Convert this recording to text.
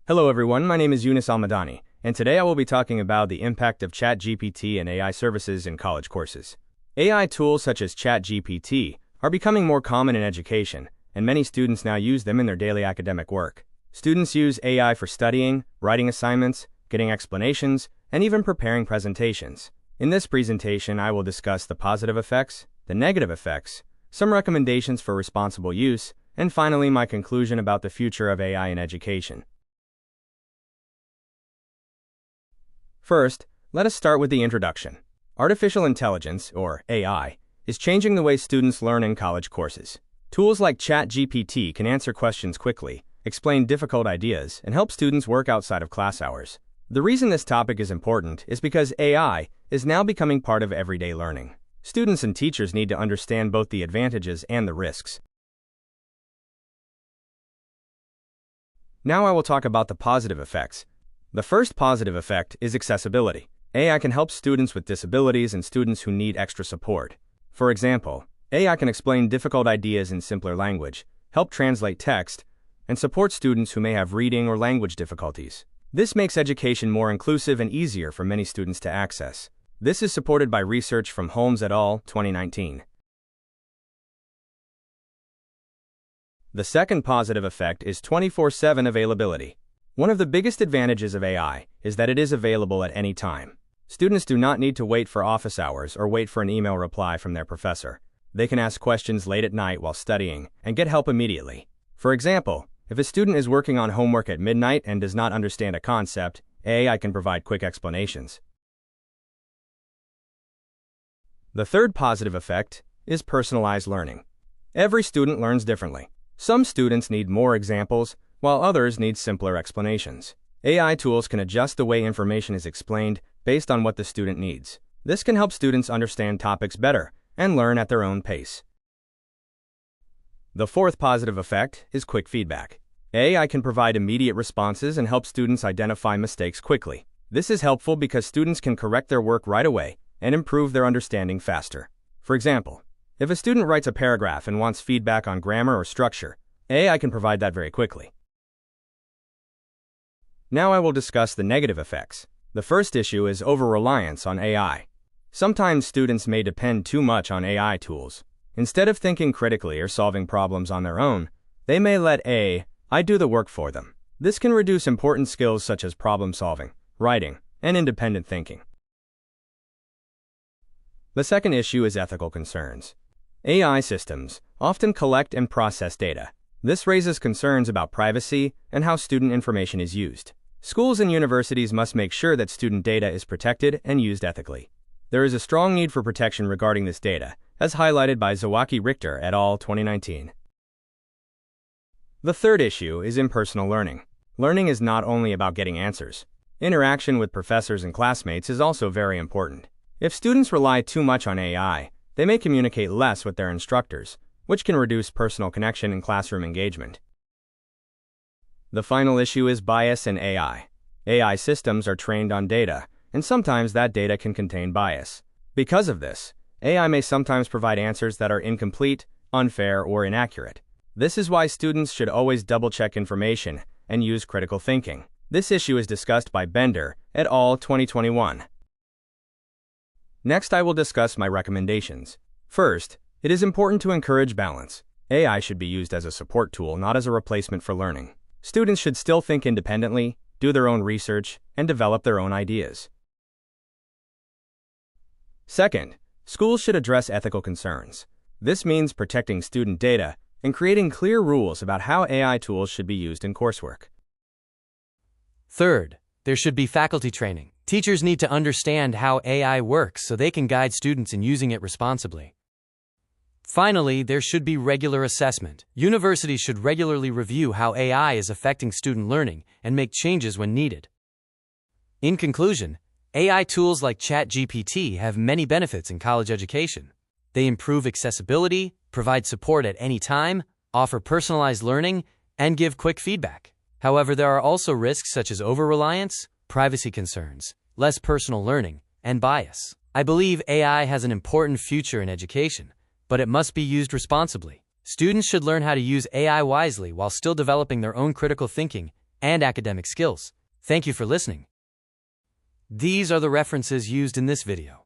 Hello everyone, my name is Younis Almadani, and today I will be talking about the impact of ChatGPT and AI services in college courses. AI tools such as ChatGPT are becoming more common in education, and many students now use them in their daily academic work. Students use AI for studying, writing assignments, getting explanations, and even preparing presentations. In this presentation, I will discuss the positive effects, the negative effects, some recommendations for responsible use, and finally my conclusion about the future of AI in education. First, let us start with the introduction. Artificial intelligence, or AI, is changing the way students learn in college courses. Tools like ChatGPT can answer questions quickly, explain difficult ideas, and help students work outside of class hours. The reason this topic is important is because AI is now becoming part of everyday learning. Students and teachers need to understand both the advantages and the risks. Now I will talk about the positive effects. The first positive effect is accessibility. AI can help students with disabilities and students who need extra support. For example, AI can explain difficult ideas in simpler language, help translate text, and support students who may have reading or language difficulties. This makes education more inclusive and easier for many students to access. This is supported by research from Holmes et al. 2019. The second positive effect is 24/7 availability. One of the biggest advantages of AI is that it is available at any time. Students do not need to wait for office hours or wait for an email reply from their professor. They can ask questions late at night while studying and get help immediately. For example, if a student is working on homework at midnight and does not understand a concept, AI can provide quick explanations. The third positive effect is personalized learning. Every student learns differently. Some students need more examples, while others need simpler explanations. AI tools can adjust the way information is explained based on what the student needs. This can help students understand topics better and learn at their own pace. The fourth positive effect is quick feedback. AI can provide immediate responses and help students identify mistakes quickly. This is helpful because students can correct their work right away and improve their understanding faster. For example, if a student writes a paragraph and wants feedback on grammar or structure, AI can provide that very quickly. Now I will discuss the negative effects. The first issue is over-reliance on AI. Sometimes students may depend too much on AI tools. Instead of thinking critically or solving problems on their own, they may let AI do the work for them. This can reduce important skills such as problem solving, writing, and independent thinking. The second issue is ethical concerns. AI systems often collect and process data. This raises concerns about privacy and how student information is used. Schools and universities must make sure that student data is protected and used ethically. There is a strong need for protection regarding this data, as highlighted by Zawacki Richter et al. 2019. The third issue is impersonal learning. Learning is not only about getting answers. Interaction with professors and classmates is also very important. If students rely too much on AI, they may communicate less with their instructors, which can reduce personal connection and classroom engagement. The final issue is bias in AI. AI systems are trained on data, and sometimes that data can contain bias. Because of this, AI may sometimes provide answers that are incomplete, unfair, or inaccurate. This is why students should always double-check information and use critical thinking. This issue is discussed by Bender et al. 2021. Next, I will discuss my recommendations. First, it is important to encourage balance. AI should be used as a support tool, not as a replacement for learning. Students should still think independently, do their own research, and develop their own ideas. Second, schools should address ethical concerns. This means protecting student data and creating clear rules about how AI tools should be used in coursework. Third, there should be faculty training. Teachers need to understand how AI works so they can guide students in using it responsibly. Finally, there should be regular assessment. Universities should regularly review how AI is affecting student learning and make changes when needed. In conclusion, AI tools like ChatGPT have many benefits in college education. They improve accessibility, provide support at any time, offer personalized learning, and give quick feedback. However, there are also risks such as over-reliance, privacy concerns, less personal learning, and bias. I believe AI has an important future in education, but it must be used responsibly. Students should learn how to use AI wisely while still developing their own critical thinking and academic skills. Thank you for listening. These are the references used in this video.